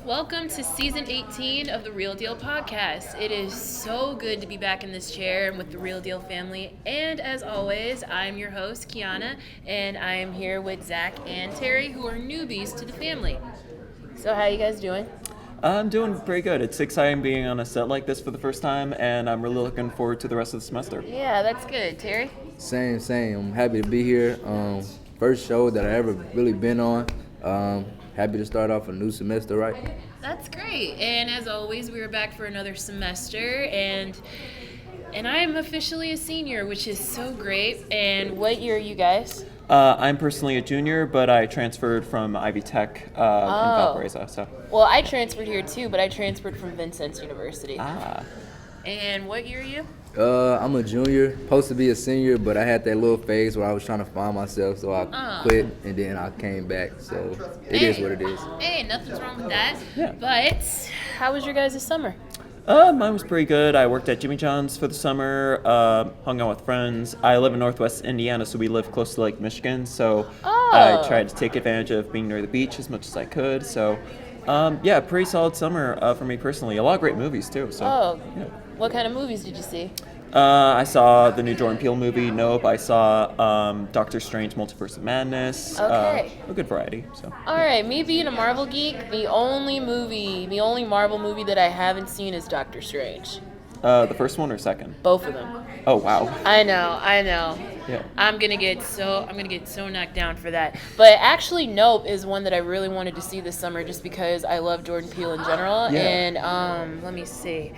Welcome to season 18 of the Real Deal podcast. It is so good to be back in this chair and with the Real Deal family. And as always, I'm your host, Keeona, and I am here with Zach and Terry, who are newbies to the family. So how you guys doing? I'm doing pretty good. It's exciting being on a set like this for the first time, and I'm really looking forward to the rest of the semester. Yeah, that's good. Terry? Same. I'm happy to be here. First show that I ever really been on. Happy to start off a new semester, right? That's great. And as always, we are back for another semester, and I am officially a senior, which is so great. And what year are you guys? I'm personally a junior, but I transferred from Ivy Tech in Valparaiso. So. Well, I transferred here too, but I transferred from Vincennes University. Ah. And what year are you? I'm a junior, supposed to be a senior, but I had that little phase where I was trying to find myself, so I quit, and then I came back. So it is what it is. Hey, nothing's wrong with that. Yeah. But how was your guys' summer? Mine was pretty good. I worked at Jimmy John's for the summer, hung out with friends. I live in Northwest Indiana, so we live close to Lake Michigan, so I tried to take advantage of being near the beach as much as I could. So, pretty solid summer for me personally. A lot of great movies, too. So, yeah. What kind of movies did you see? I saw the new Jordan Peele movie, Nope. I saw Doctor Strange, Multiverse of Madness. Okay. A good variety. So. All right, me being a Marvel geek, the only Marvel movie that I haven't seen is Doctor Strange. The first one or second? Both of them. Oh wow. I know. Yeah. I'm gonna get so knocked down for that. But actually, Nope is one that I really wanted to see this summer, just because I love Jordan Peele in general. Yeah. And let me see.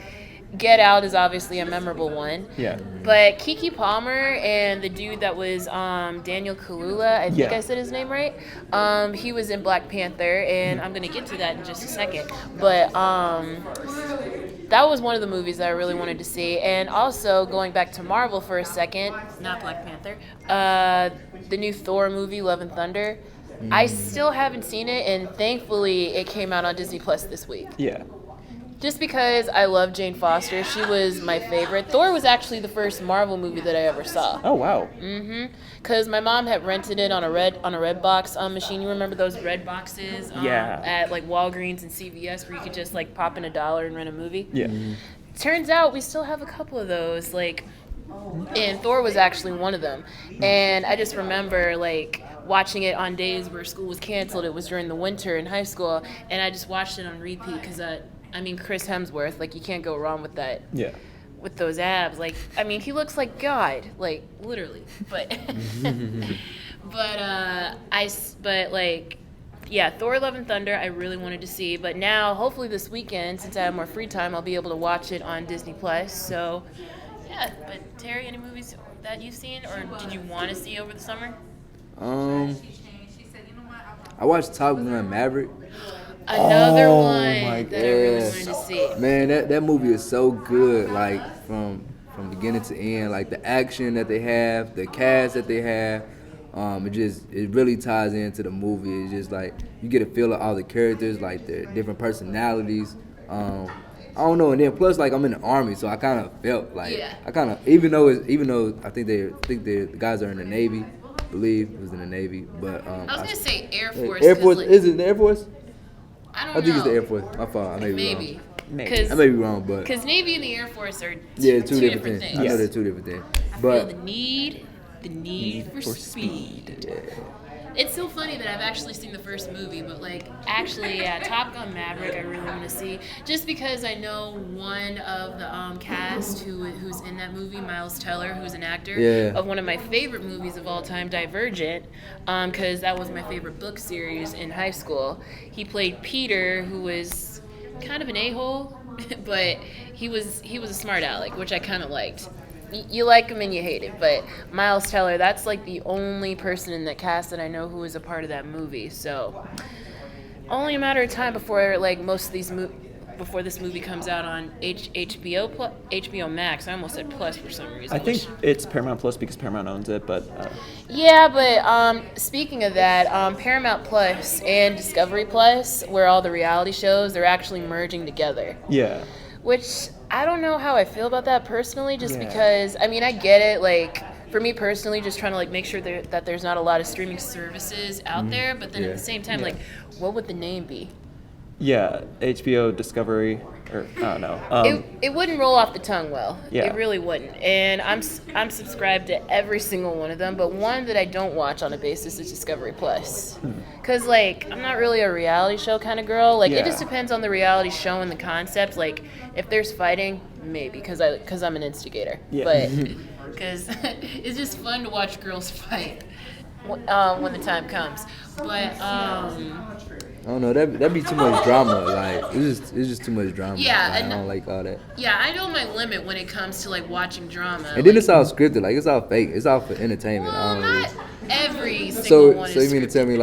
Get Out is obviously a memorable one. Yeah. But Keke Palmer and the dude that was Daniel Kaluuya, I think I said his name right. He was in Black Panther, and I'm gonna get to that in just a second. But that was one of the movies that I really wanted to see. And also going back to Marvel for a second, not Black Panther, the new Thor movie, Love and Thunder. I still haven't seen it, and thankfully it came out on Disney Plus this week. Yeah. Just because I love Jane Foster. She was my favorite. Thor was actually the first Marvel movie that I ever saw. Oh wow. Because my mom had rented it on a Redbox machine. You remember those red boxes at like Walgreens and CVS where you could just like pop in $1 and rent a movie? Yeah. Turns out we still have a couple of those. And Thor was actually one of them. And I just remember watching it on days where school was canceled. It was during the winter in high school, and I just watched it on repeat because Chris Hemsworth, you can't go wrong with that. Yeah. With those abs, he looks like God, literally. But, Thor: Love and Thunder, I really wanted to see. But now, hopefully this weekend, since I have more free time, I'll be able to watch it on Disney Plus. So, yeah. But Terry, any movies that you've seen or did you want to see over the summer? I watched Top Gun Maverick. Another one my that I really gosh. wanted to see. Man, that movie is so good, from beginning to end, the action that they have, the cast that they have, it really ties into the movie. It's just you get a feel of all the characters, their different personalities. I don't know, and then plus I'm in the Army, so I kind of felt even though I think the guys are in the Navy, I believe it was in the Navy, but I was gonna say Air Force. Air Force, is it the Air Force? I think it's the Air Force. My fault. I may be wrong. Maybe. I may be wrong, but because Navy and the Air Force are two different things. I know they're two different things. I but feel the need for speed. Yeah. It's so funny that I've actually seen the first movie, but Top Gun Maverick I really want to see, just because I know one of the cast who's in that movie, Miles Teller, who's an actor of one of my favorite movies of all time, Divergent, because that was my favorite book series in high school. He played Peter, who was kind of an a-hole, but he was a smart aleck, which I kind of liked. You like him and you hate him, but Miles Teller, that's the only person in that cast that I know who was a part of that movie. So only a matter of time before before this movie comes out on HBO Max. I almost said Plus for some reason. I think it's Paramount Plus because Paramount owns it, but yeah, but speaking of that, Paramount Plus and Discovery Plus, where all the reality shows, they're actually merging together. Yeah. Which I don't know how I feel about that personally, just because, I get it, for me personally, just trying to, make sure that there's not a lot of streaming services out there, but then at the same time, what would the name be? Yeah, HBO Discovery, or I don't know. It wouldn't roll off the tongue well. Yeah. It really wouldn't. And I'm subscribed to every single one of them, but one that I don't watch on a basis is Discovery Plus. Cause like I'm not really a reality show kind of girl. Like it just Yeah. depends on the reality show and the concept. Like if there's fighting, maybe cause I'm an instigator. Yeah. But cause it's just fun to watch girls fight when the time comes. But I don't know. That'd be too much drama. Like it's just too much drama. Yeah, Like, I and- don't like all that. yeah, I know my limit when it comes to like watching drama. And then it's all scripted. Like it's all fake. It's all for entertainment. I well, don't really. not every single So one so is you mean to scripted. tell me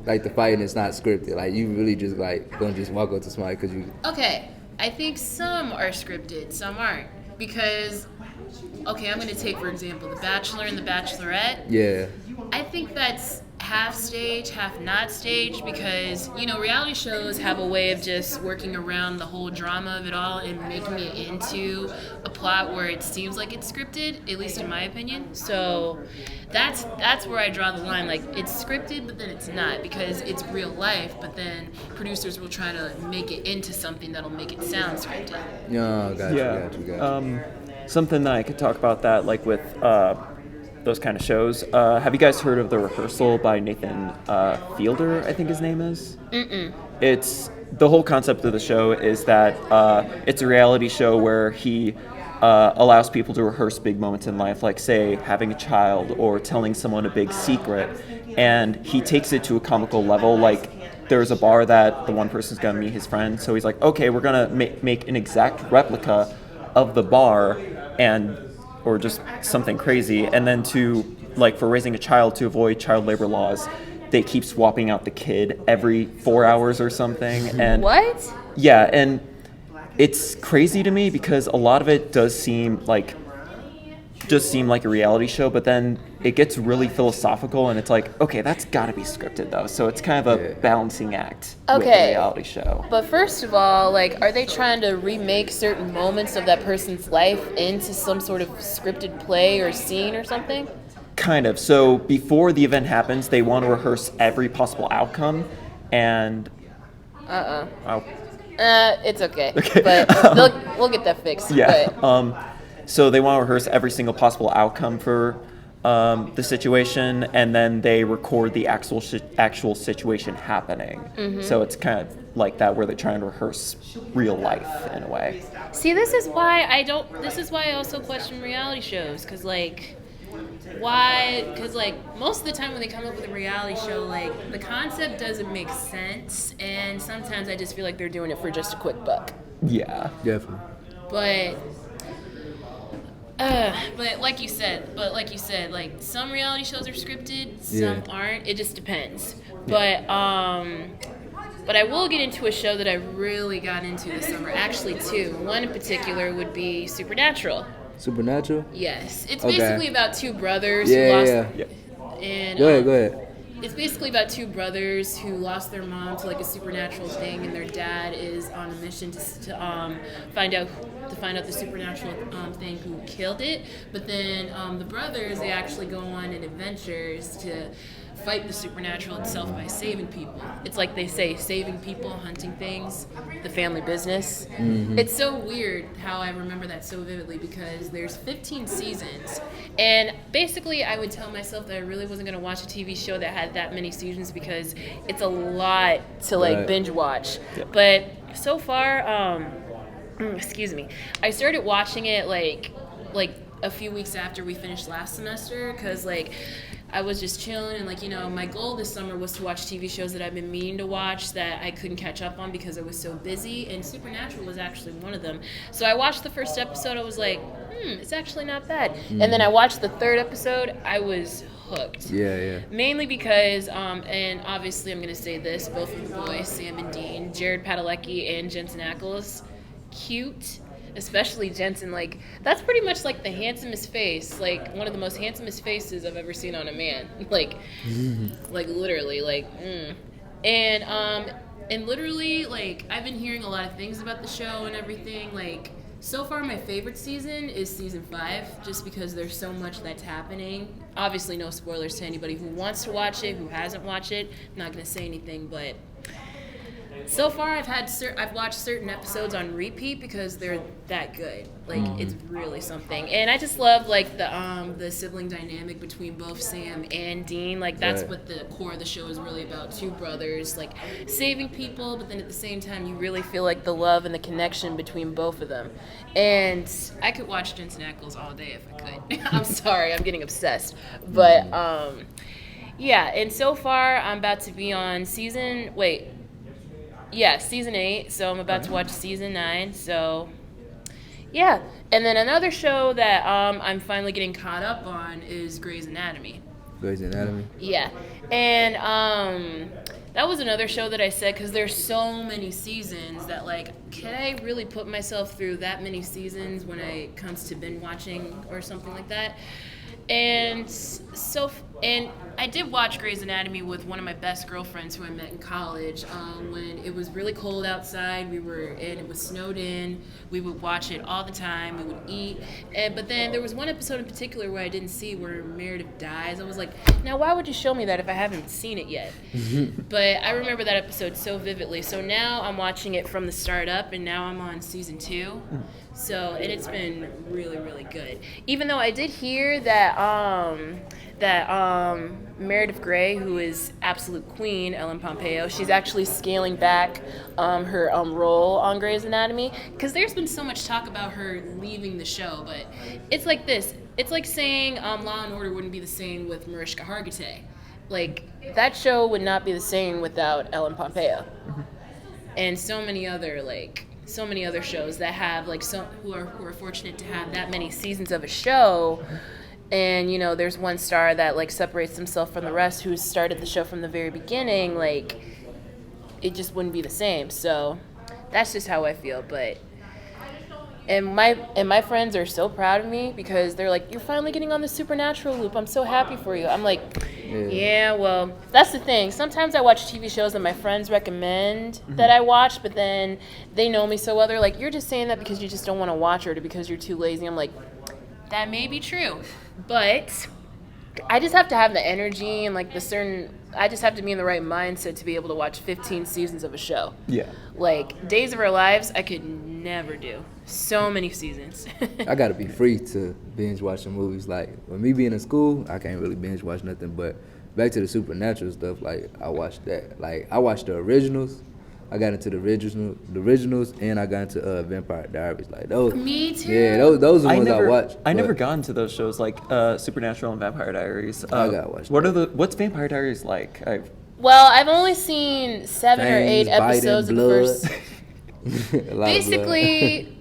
like the fighting is not scripted? Like you really just like gonna just walk up to somebody because you. Okay, I think some are scripted, some aren't. Because, okay, I'm going to take, for example, The Bachelor and The Bachelorette. Yeah. I think that's half stage, half not stage, because, you know, reality shows have a way of just working around the whole drama of it all and making it into a plot where it seems like it's scripted, at least in my opinion. So that's where I draw the line. Like, it's scripted, but then it's not, because it's real life, but then producers will try to make it into something that'll make it sound scripted. Yeah. Got you. Something that I could talk about that, like with those kind of shows. Have you guys heard of The Rehearsal by Nathan Fielder, I think his name is? It's the whole concept of the show is that it's a reality show where he allows people to rehearse big moments in life, like say having a child or telling someone a big secret, and he takes it to a comical level. Like there's a bar that the one person's gonna meet his friend, so he's like, okay, we're gonna make an exact replica of the bar, and or just something crazy, and then to like for raising a child to avoid child labor laws, they keep swapping out the kid every 4 hours or something. And What? yeah, and it's crazy to me because a lot of it does seem like a reality show, but then it gets really philosophical, and it's like, okay, that's got to be scripted though. So it's kind of a balancing act with the Okay. reality show. But first of all, like, are they trying to remake certain moments of that person's life into some sort of scripted play or scene or something? Kind of. So before the event happens, they want to rehearse every possible outcome, and oh, It's okay. Okay. But we'll get that fixed. yeah. But So they want to rehearse every single possible outcome for the situation, and then they record the actual situation happening. So it's kind of like that, where they're trying to rehearse real life in a way. see, this is why I also question reality shows, because like, why? Because like most of the time when they come up with a reality show, like the concept doesn't make sense, and sometimes I just feel like they're doing it for just a quick buck. Yeah. Definitely. But like you said, like some reality shows are scripted, some aren't. It just depends. But I will get into a show that I really got into this summer. Actually, two. One in particular would be Supernatural. Supernatural. Yes, it's Okay. basically about two brothers Yeah, who lost. yeah. And Go ahead. it's basically about two brothers who lost their mom to like a supernatural thing, and their dad is on a mission to find out the supernatural thing who killed it. But then the brothers, they actually go on an adventures to fight the supernatural itself by saving people. It's like they say, saving people, hunting things, the family business. It's so weird how I remember that so vividly, because there's 15 seasons, and basically I would tell myself that I really wasn't going to watch a TV show that had that many seasons, because it's a lot to like Right. binge watch. But so far, excuse me, I started watching it like a few weeks after we finished last semester, because like I was just chilling, and like, you know, my goal this summer was to watch TV shows that I've been meaning to watch that I couldn't catch up on because I was so busy, and Supernatural was actually one of them. So I watched the first episode, I was like, it's actually not bad. And then I watched the third episode, I was hooked. Yeah. Mainly because, and obviously I'm going to say this, both of the boys, Sam and Dean, Jared Padalecki and Jensen Ackles, cute. Especially Jensen, like, that's pretty much like the handsomest face, like one of the most handsomest faces I've ever seen on a man. Like literally, like, And literally, like, I've been hearing a lot of things about the show and everything. Like, so far my favorite season is season 5, just because there's so much that's happening. Obviously no spoilers to anybody who wants to watch it, who hasn't watched it. I'm not gonna say anything, but So far, I've watched certain episodes on repeat because they're that good. Like it's really something, and I just love like the sibling dynamic between both Sam and Dean. Like that's Right. what the core of the show is really about. Two brothers like saving people, but then at the same time, you really feel like the love and the connection between both of them. And I could watch Jensen Ackles all day if I could. I'm sorry, I'm getting obsessed, but yeah. And so far, I'm about to be on season 8, so I'm about to watch season 9, so yeah. And then another show that I'm finally getting caught up on is Grey's Anatomy. Grey's Anatomy. Yeah. And that was another show that I said, because there's so many seasons that, like, can I really put myself through that many seasons when it comes to binge watching or something like that? And and I did watch Grey's Anatomy with one of my best girlfriends who I met in college when it was really cold outside. It was snowed in. We would watch it all the time. We would eat. But then there was one episode in particular where I didn't see where Meredith dies. I was like, now why would you show me that if I haven't seen it yet? But I remember that episode so vividly. So now I'm watching it from the start up, and now I'm on season 2. So, and it's been really, really good. Even though I did hear that Meredith Grey, who is absolute queen, Ellen Pompeo, she's actually scaling back her role on Grey's Anatomy, because there's been so much talk about her leaving the show. But it's like this. It's like saying Law and Order wouldn't be the same with Mariska Hargitay. Like, that show would not be the same without Ellen Pompeo. And so many other shows that have who are fortunate to have that many seasons of a show. And there's one star that like separates himself from the rest, who started the show from the very beginning. Like, it just wouldn't be the same. So that's just how I feel. But my friends are so proud of me, because they're like, you're finally getting on the Supernatural loop. I'm so happy for you. I'm like, yeah, well, that's the thing. Sometimes I watch TV shows that my friends recommend that I watch, but then they know me so well. They're like, you're just saying that because you just don't want to watch it, or because you're too lazy. I'm like, that may be true, but I just have to have the energy and like I just have to be in the right mindset to be able to watch 15 seasons of a show. Yeah. Like Days of Our Lives, I could never do. So many seasons. I gotta be free to binge watching movies. Like, with me being in school, I can't really binge watch nothing. But back to the Supernatural stuff, like, I watched that. Like, I watched the originals. I got into the originals, and I got into Vampire Diaries. Like those. Me too. Yeah, those are the ones I watched. I never got into those shows like Supernatural and Vampire Diaries. I gotta watch. What's Vampire Diaries like? Well, I've only seen 7 or 8 Fangs, episodes of the first. Basically,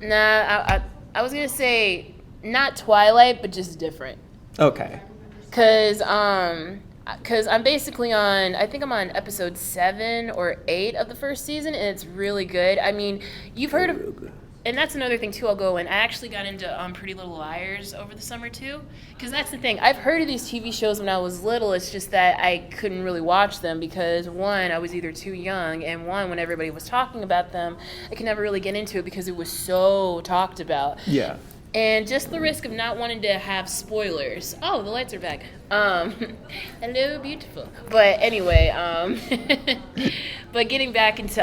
nah. I was gonna say not Twilight, but just different. Okay. Cause I'm basically I think I'm on episode 7 or 8 of the first season, and it's really good. I mean, you've heard of, and that's another thing too. I'll go in. I actually got into Pretty Little Liars over the summer too, because that's the thing. I've heard of these TV shows when I was little. It's just that I couldn't really watch them because, one, I was either too young, and one, when everybody was talking about them, I could never really get into it because it was so talked about. Yeah. And just the risk of not wanting to have spoilers. Oh, the lights are back. Hello, beautiful. But anyway, but getting back into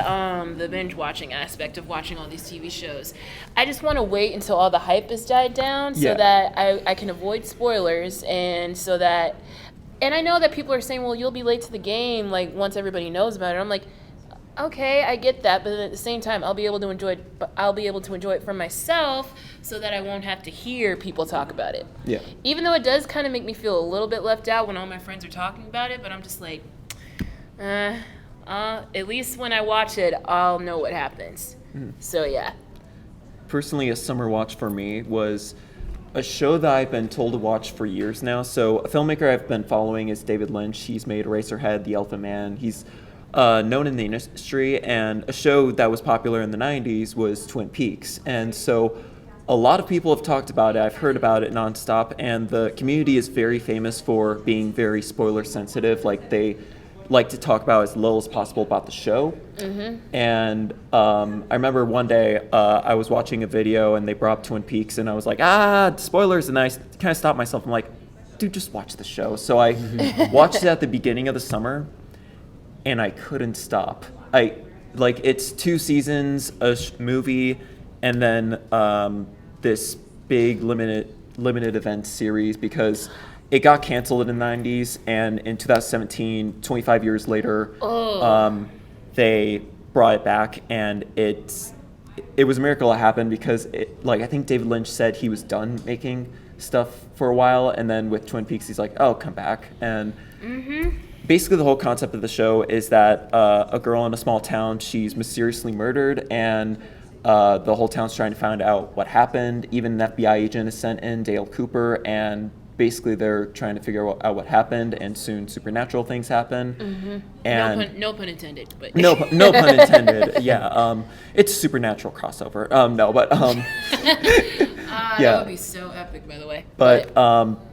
the binge watching aspect of watching all these TV shows, I just want to wait until all the hype has died down so that I can avoid spoilers, and so that, and I know that people are saying, well, you'll be late to the game, like, once everybody knows about it. I'm like, okay, I get that, but at the same time, I'll be able to enjoy it for myself, so that I won't have to hear people talk about it. Yeah. Even though it does kind of make me feel a little bit left out when all my friends are talking about it, but I'm just like, at least when I watch it, I'll know what happens. So yeah. Personally, a summer watch for me was a show that I've been told to watch for years now. So a filmmaker I've been following is David Lynch. He's made Eraserhead, The Elephant Man. He's known in the industry, and a show that was popular in the 90s was Twin Peaks. And so a lot of people have talked about it. I've heard about it nonstop, and the community is very famous for being very spoiler sensitive. Like, they like to talk about as little as possible about the show. And I remember one day I was watching a video and they brought up Twin Peaks, and I was like, spoilers, and I kind of stopped myself. I'm like, dude, just watch the show. So I watched it at the beginning of the summer. and I couldn't stop. It's 2 seasons, a movie, and then this big limited event series, because it got canceled in the 90s, and in 2017, 25 years later, they brought it back, and it was a miracle it happened, because I think David Lynch said he was done making stuff for a while, and then with Twin Peaks he's like, oh, come back. And basically the whole concept of the show is that a girl in a small town, she's mysteriously murdered, and the whole town's trying to find out what happened. Even an FBI agent is sent in, Dale Cooper, and basically they're trying to figure out what happened, and soon supernatural things happen. And no pun intended, but no pun intended. Yeah, it's supernatural crossover. That would be so epic, by the way. But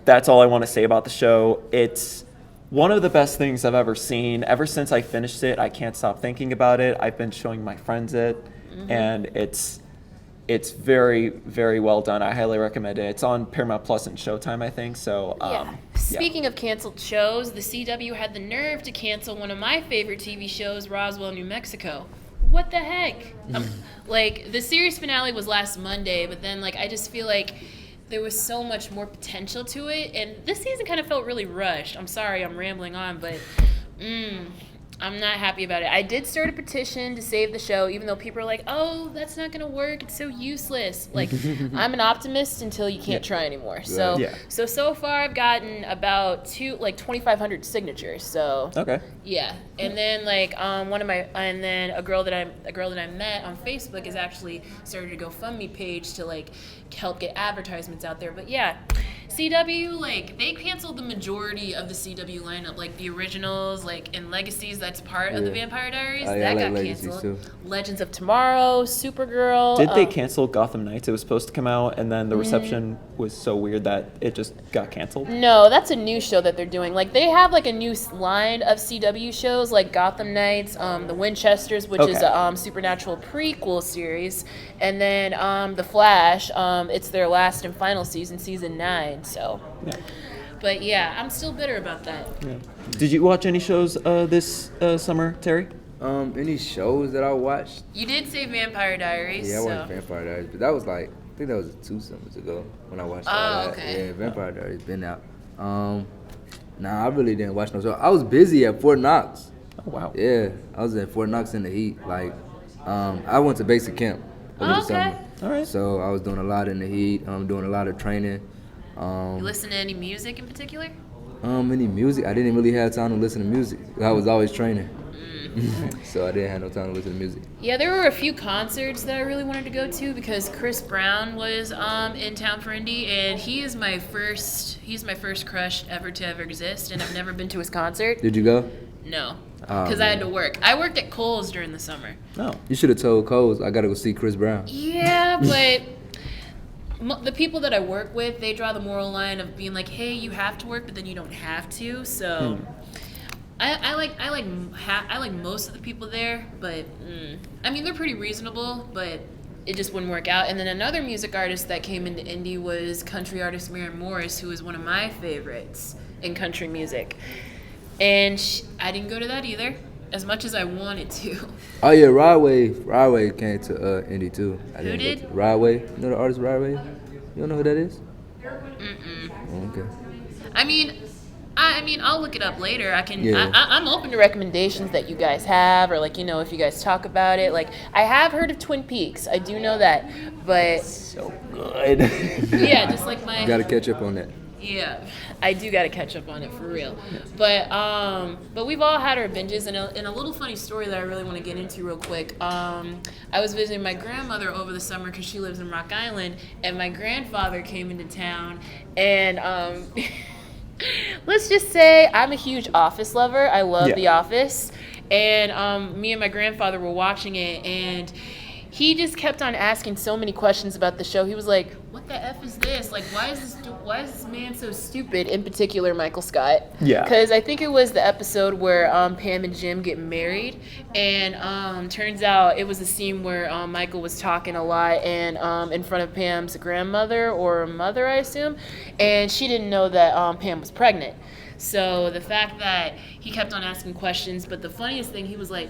that's all I want to say about the show. It's one of the best things I've ever seen. Ever since I finished it, I can't stop thinking about it. I've been showing my friends it, and it's very, very well done. I highly recommend it. It's on Paramount Plus and Showtime, I think. So, Speaking of canceled shows, the CW had the nerve to cancel one of my favorite TV shows, Roswell, New Mexico. What the heck? The series finale was last Monday, but then I just feel like there was so much more potential to it, and this season kind of felt really rushed. I'm sorry, I'm rambling on, but I'm not happy about it. I did start a petition to save the show, even though people are like, oh, that's not going to work. It's so useless. I'm an optimist until you can't try anymore. So far I've gotten about 2,500 signatures. So okay. Yeah. And then a girl that I met on Facebook has actually started a GoFundMe page to help get advertisements out there. But yeah, CW, they canceled the majority of the CW lineup, the originals, and Legacies. That's part of the Vampire Diaries. That got canceled. Too. Legends of Tomorrow, Supergirl. Did they cancel Gotham Knights? It was supposed to come out, and then the reception was so weird that it just got canceled. No, that's a new show that they're doing. They have a new line of CW shows, like Gotham Knights, The Winchesters, which is a supernatural prequel series, and then The Flash. It's their last and final season 9. So. Yeah. But yeah, I'm still bitter about that. Yeah. Did you watch any shows this summer, Terry? Any shows that I watched? You did say Vampire Diaries. Yeah, I watched Vampire Diaries, but that was I think that was 2 summers ago when I watched all that. Okay. Yeah, Vampire Diaries been out. I really didn't watch no show. I was busy at Fort Knox. Oh wow. Yeah, I was at Fort Knox in the heat. I went to basic camp over the summer. All right. So I was doing a lot in the heat. Doing a lot of training. You listen to any music in particular? Any music? I didn't really have time to listen to music. I was always training. So I didn't have no time to listen to music. Yeah, there were a few concerts that I really wanted to go to because Chris Brown was in town for Indy, and he's my first crush ever to ever exist, and I've never been to his concert. Did you go? No, because I had to work. I worked at Kohl's during the summer. Oh. You should have told Kohl's I got to go see Chris Brown. Yeah, but the people that I work with, they draw the moral line of being like, hey, you have to work, but then you don't have to. So I like most of the people there, but they're pretty reasonable, but it just wouldn't work out. And then another music artist that came into Indy was country artist Maren Morris, who is one of my favorites in country music. And I didn't go to that either, as much as I wanted to. Oh yeah, Rodway came to Indy too. Who did? Rodway. You know the artist Rodway? You don't know who that is? Oh, okay. I'll look it up later. I can. Yeah. I'm open to recommendations that you guys have, or if you guys talk about it. I have heard of Twin Peaks. I do know that, but So good. yeah, just like my. You gotta catch up on that. Yeah, I do got to catch up on it for real. But we've all had our binges, and a little funny story that I really want to get into real quick. I was visiting my grandmother over the summer because she lives in Rock Island, and my grandfather came into town, and let's just say I'm a huge Office lover. I love The Office, and me and my grandfather were watching it, and he just kept on asking so many questions about the show. He was like, what the F is this? Why is this man so stupid? In particular, Michael Scott. Yeah. Because I think it was the episode where Pam and Jim get married. And turns out it was a scene where Michael was talking a lot and in front of Pam's grandmother or mother, I assume. And she didn't know that Pam was pregnant. So the fact that he kept on asking questions, but the funniest thing, he was like,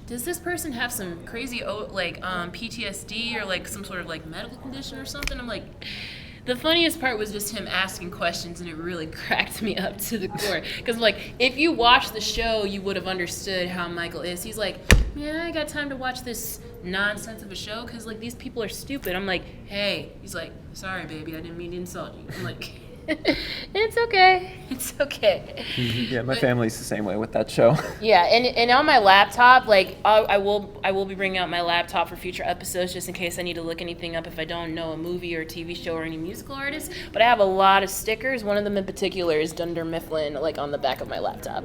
does this person have some crazy PTSD or like some sort of like medical condition or something? I'm like, the funniest part was just him asking questions, and it really cracked me up to the core. Because like, if you watch the show, you would have understood how Michael is. He's like, man, I ain't got time to watch this nonsense of a show because like these people are stupid. I'm like, hey. He's like, sorry, baby, I didn't mean to insult you. I'm like, it's okay. It's okay. Yeah, my family's the same way with that show. Yeah, and on my laptop, like I will be bringing out my laptop for future episodes just in case I need to look anything up if I don't know a movie or a TV show or any musical artist. But I have a lot of stickers. One of them in particular is Dunder Mifflin, like on the back of my laptop.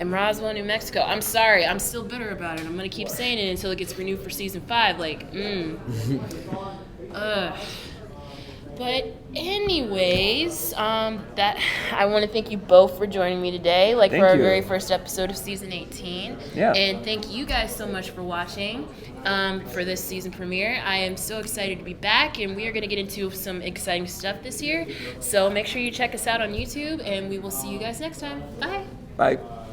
And Roswell, New Mexico. I'm sorry, I'm still bitter about it. I'm gonna keep saying it until it gets renewed for season 5. Like, But anyways, that I want to thank you both for joining me today, Thank for our you. very first episode of season 18. Yeah. And thank you guys so much for watching for this season premiere. I am so excited to be back, and we are going to get into some exciting stuff this year. So make sure you check us out on YouTube, and we will see you guys next time. Bye. Bye.